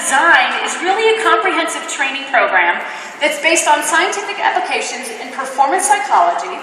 design is really a comprehensive training program that's based on scientific applications in performance psychology,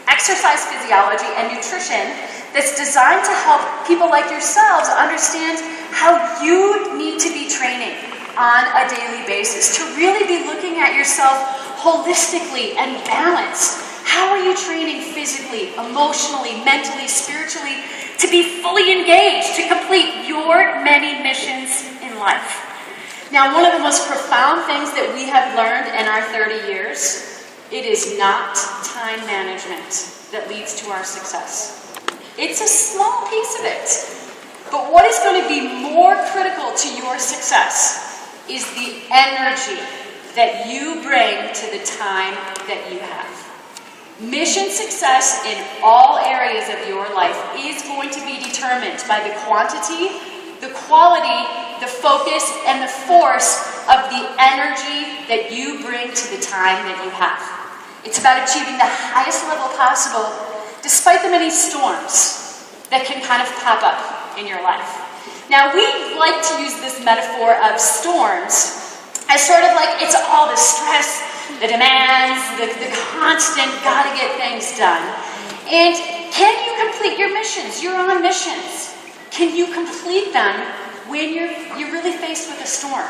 exercise physiology, and nutrition that's designed to help people like yourselves understand how you need to be training on a daily basis, to really be looking at yourself holistically and balanced. How are you training physically, emotionally, mentally, spiritually, to be fully engaged, to complete your many missions in life? Now, one of the most profound things that we have learned in our 30 years, it is not time management that leads to our success. It's a small piece of it. But what is going to be more critical to your success is the energy that you bring to the time that you have. Mission success in all areas of your life is going to be determined by the quantity, the quality, the focus, and the force of the energy that you bring to the time that you have. It's about achieving the highest level possible despite the many storms that can kind of pop up in your life. Now, we like to use this metaphor of storms as sort of like it's all the stress, the demands, the constant gotta get things done. And can you complete your missions? You're on missions. Can you complete them when you're really faced with a storm?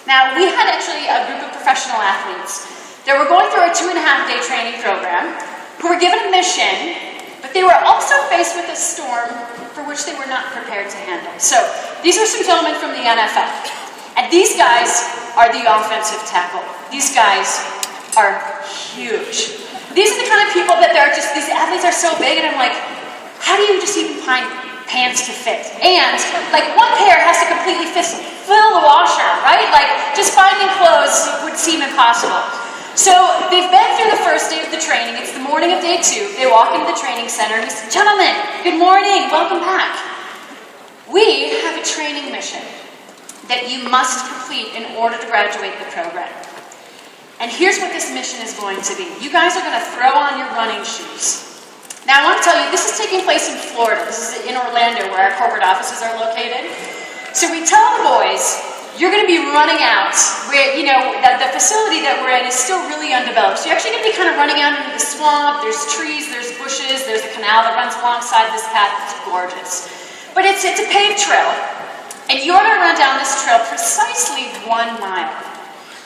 Now, we had actually a group of professional athletes that were going through a 2.5-day training program who were given a mission, but they were also faced with a storm for which they were not prepared to handle. So, these are some gentlemen from the NFL. And these guys are the offensive tackle. These guys are huge. These are the kind of people that these athletes are so big, and I'm like, how do you just even find pants to fit? And, like, one pair has to completely fill the washer, right? Like, just finding clothes would seem impossible. So, they've been through the first day of the training. It's the morning of day 2. They walk into the training center, and he said, "Gentlemen, good morning, welcome back. We have a training mission that you must complete in order to graduate the program. And here's what this mission is going to be. You guys are going to throw on your running shoes." Now, I want to tell you, this is taking place in Florida. This is in Orlando, where our corporate offices are located. So we tell the boys, you're going to be running out where, the facility that we're in is still really undeveloped. So you're actually going to be kind of running out into the swamp. There's trees, there's bushes, there's a canal that runs alongside this path. It's gorgeous. But it's a paved trail. And you're going to run down this trail precisely 1 mile.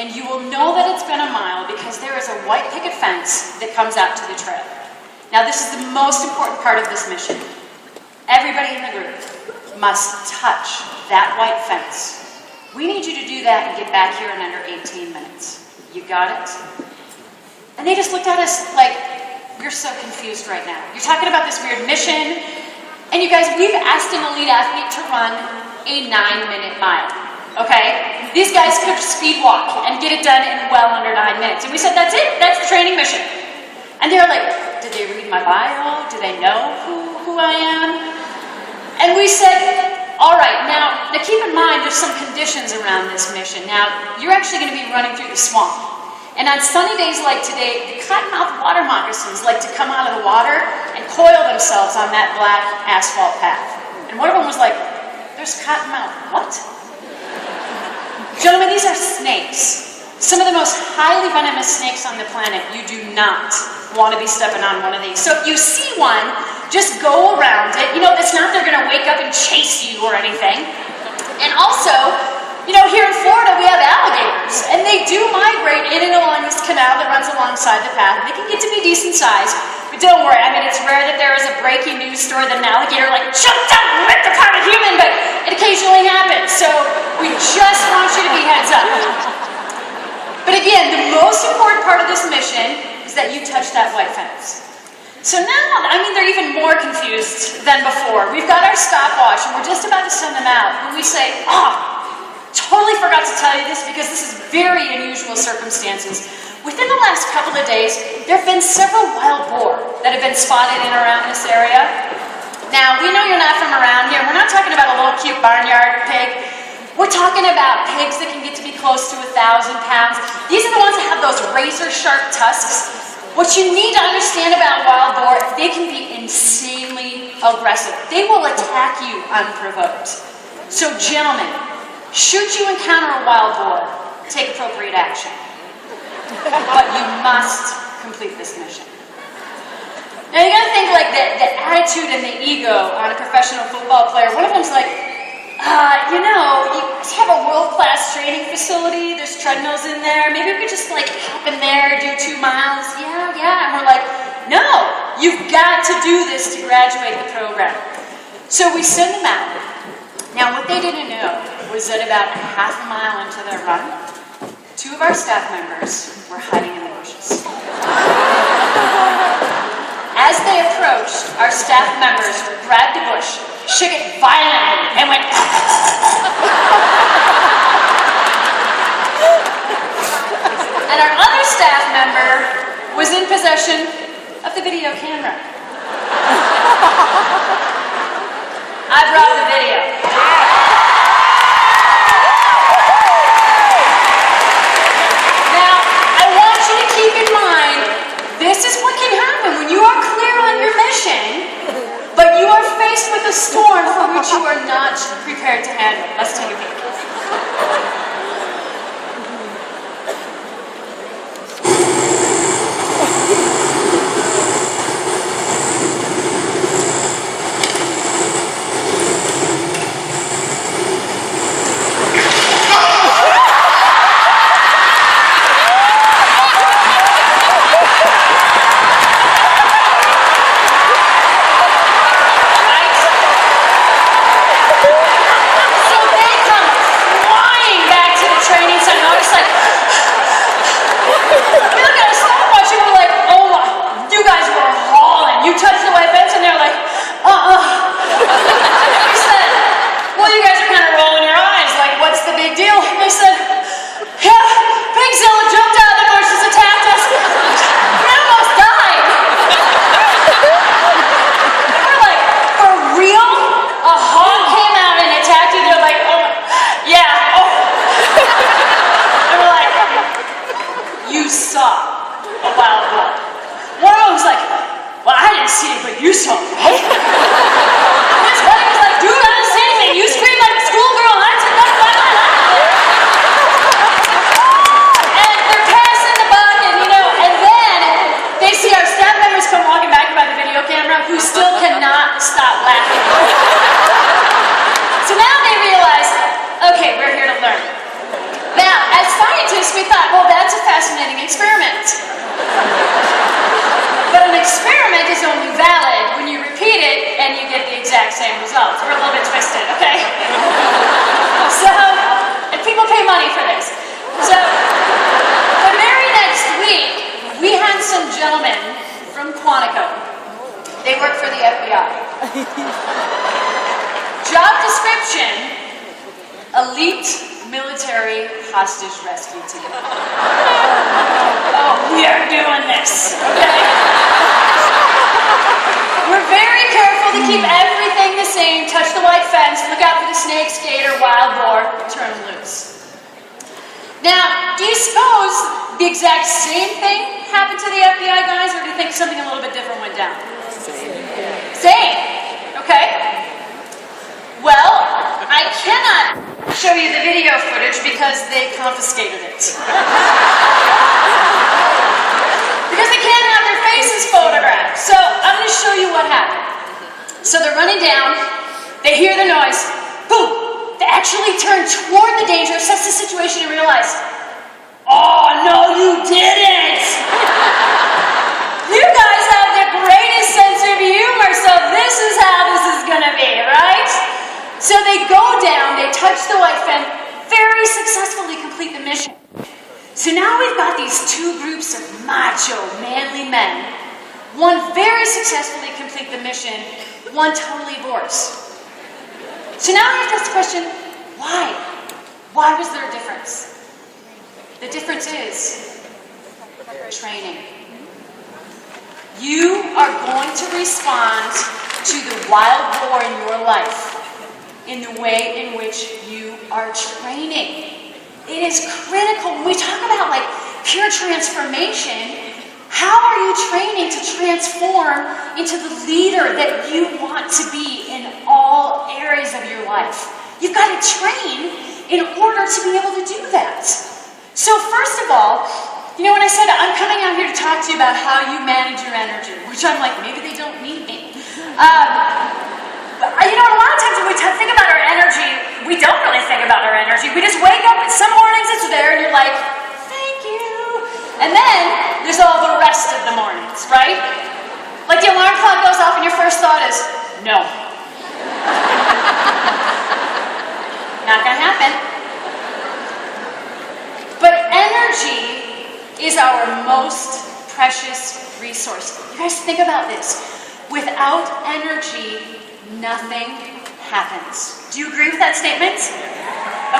And you will know that it's been a mile because there is a white picket fence that comes out to the trail. Now, this is the most important part of this mission. Everybody in the group must touch that white fence. We need you to do that and get back here in under 18 minutes. You got it? And they just looked at us like, we're so confused right now. You're talking about this weird mission. And you guys, we've asked an elite athlete to run a 9-minute mile, okay? These guys could speed walk and get it done in well under 9 minutes. And we said, that's it, that's the training mission. And they were like, did they read my bio? Do they know who I am? And we said, all right, now keep in mind there's some conditions around this mission. Now, you're actually going to be running through the swamp. And on sunny days like today, the cottonmouth water moccasins like to come out of the water and coil themselves on that black asphalt path. And one of them was like, "There's cottonmouth, what?" Gentlemen, these are snakes. Some of the most highly venomous snakes on the planet. You do not want to be stepping on one of these. So if you see one, just go around it. It's not they're going to wake up and chase you or anything. And also, here in Florida, we have alligators, and they do migrate in and along this canal that runs alongside the path. They can get to be decent size, but don't worry. It's rare that there is a breaking news story that an alligator jumped out and ripped apart a human, but it occasionally happens. So we just want you to be heads up. But again, the most important part of this mission is that you touch that white fence. So now, they're even more confused than before. We've got our stopwatch, and we're just about to send them out, and we say, totally forgot to tell you this because this is very unusual circumstances. Within the last couple of days, there have been several wild boar that have been spotted in and around this area. Now, we know you're not from around here. We're not talking about a little cute barnyard pig. We're talking about pigs that can get to be close to 1,000 pounds. These are the ones that have those razor-sharp tusks. What you need to understand about wild boar, they can be insanely aggressive. They will attack you unprovoked. So, gentlemen, Should you encounter a wild boar, take appropriate action. But you must complete this mission. Now you gotta think like the attitude and the ego on a professional football player. One of them's like, you know, you have a world-class training facility, there's treadmills in there, maybe we could just like hop in there, do 2 miles, yeah. And we're like, no, you've got to do this to graduate the program. So we send them out. Now what they didn't know was that about half a mile into their run, 2 of our staff members were hiding in the bushes. As they approached, our staff members grabbed a bush, shook it violently, and went and our other staff member was in possession of the video camera. I brought the video. Now, I want you to keep in mind, this is what can happen when you are clear on your mission, but you are faced with a storm for which you are not prepared to handle. Let's take a peek. Job description, elite military hostage rescue team. Oh, we are doing this, okay? We're very careful to keep everything the same. Touch the white fence, look out for the snake, gator, wild boar, turn them loose. Now, do you suppose the exact same thing happened to the FBI guys, or do you think something a little bit different went down? Same. Okay. Well, I cannot show you the video footage because they confiscated it. Because they can't have their faces photographed. So I'm going to show you what happened. So they're running down, they hear the noise, boom! They actually turn toward the danger, assess the situation, and realize, oh, no, you didn't! You guys have the greatest sense of humor, so this is how this is going to be, right? So they go down, they touch the white fence, very successfully complete the mission. So now we've got these 2 groups of macho, manly men. One very successfully complete the mission, one totally aborts. So now I have to ask the question, why? Why was there a difference? The difference is training. You are going to respond to the wild boar in your life in the way in which you are training. It is critical when we talk about like pure transformation. How are you training to transform into the leader that you want to be in all areas of your life? You've got to train in to be able to do that. So first of all, you know, when I said I'm coming out here to talk to you about how you manage your energy, which I'm like, maybe they don't need me. You know, a lot of times when we think about our energy, we don't really think about our energy. We just wake up, and some mornings it's there, and you're like, thank you. And then there's all the rest of the mornings, right? Like the alarm clock goes off, and your first thought is, no. Not gonna happen. But energy is our most precious resource. You guys think about this. Without energy, nothing happens. Do you agree with that statement?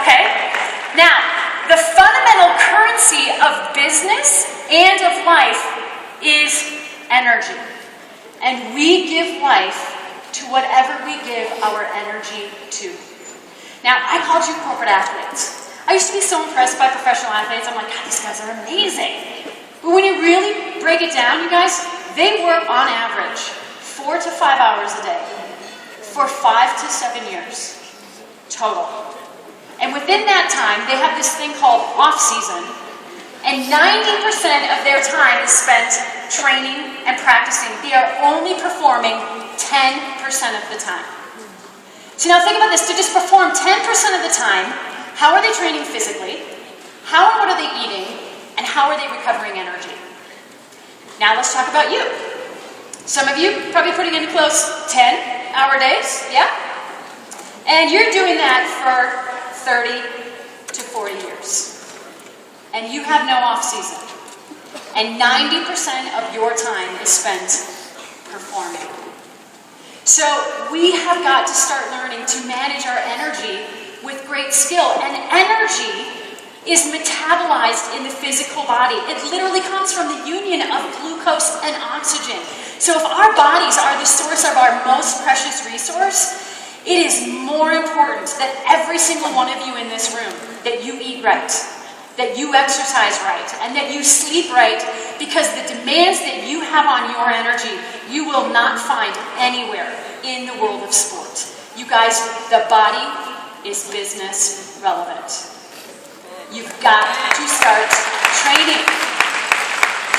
Okay. Now, the fundamental currency of business and of life is energy. And we give life to whatever we give our energy to. Now, I called you corporate athletes. I used to be so impressed by professional athletes. I'm like, God, these guys are amazing. But when you really break it down, you guys, they work on average 4 to 5 hours a day for 5 to 7 years total. And within that time, they have this thing called off-season, and 90% of their time is spent training and practicing. They are only performing 10% of the time. So now think about this. To just perform 10% of the time, how are they training physically? How and what are they eating? And how are they recovering energy? Now let's talk about you. Some of you probably putting in close 10-hour days, yeah? And you're doing that for 30 to 40 years. And you have no off-season. And 90% of your time is spent performing. So we have got to start learning to manage our energy with great skill. And energy is metabolized in the physical body. It literally comes from the union of glucose and oxygen. So if our bodies are the source of our most precious resource, it is more important that every single one of you in this room, that you eat right, that you exercise right, and that you sleep right, because the demands that you have on your energy, you will not find anywhere in the world of sport. You guys, the body is business relevant. You've got to start training.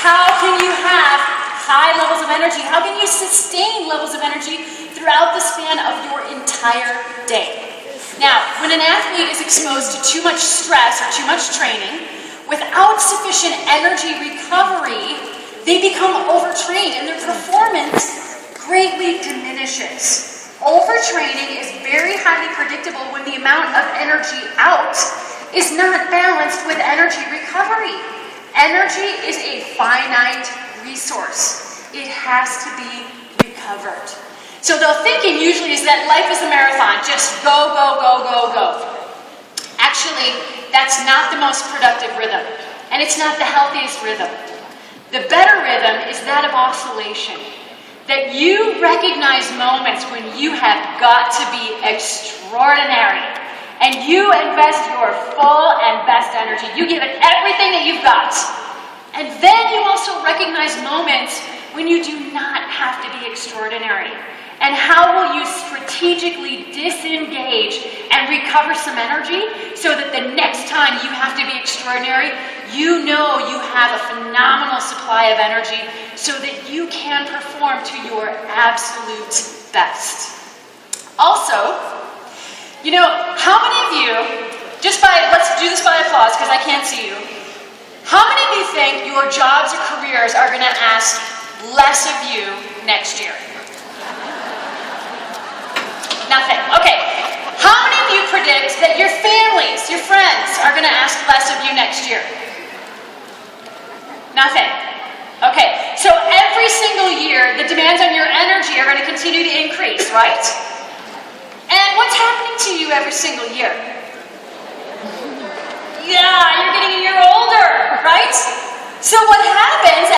How can you have high levels of energy? How can you sustain levels of energy throughout the span of your entire day? Now, when an athlete is exposed to too much stress or too much training, without sufficient energy recovery, they become overtrained and their performance greatly diminishes. Overtraining is very highly predictable when the amount of energy out is not balanced with energy recovery. Energy is a finite resource. It has to be recovered. So the thinking usually is that life is a marathon. Just go, go, go, go, go. Actually, that's not the most productive rhythm. And it's not the healthiest rhythm. The better rhythm is that of oscillation. That you recognize moments when you have got to be extraordinary. And you invest your full and best energy. You give it everything that you've got. And then you also recognize moments when you do not have to be extraordinary. And how will you strategically disengage and recover some energy so that the next time you have to be extraordinary, you know you have a phenomenal supply of energy so that you can perform to your absolute best. Also, you know, how many of you, let's do this by applause because I can't see you. How many of you think your jobs or careers are going to ask less of you next year? Nothing. Okay. How many of you predict that your families, your friends, are going to ask less of you next year? Nothing. Okay. So every single year, the demands on your energy are going to continue to increase, right? And what's happening to you every single year? Yeah, you're getting a year older, right? So what happens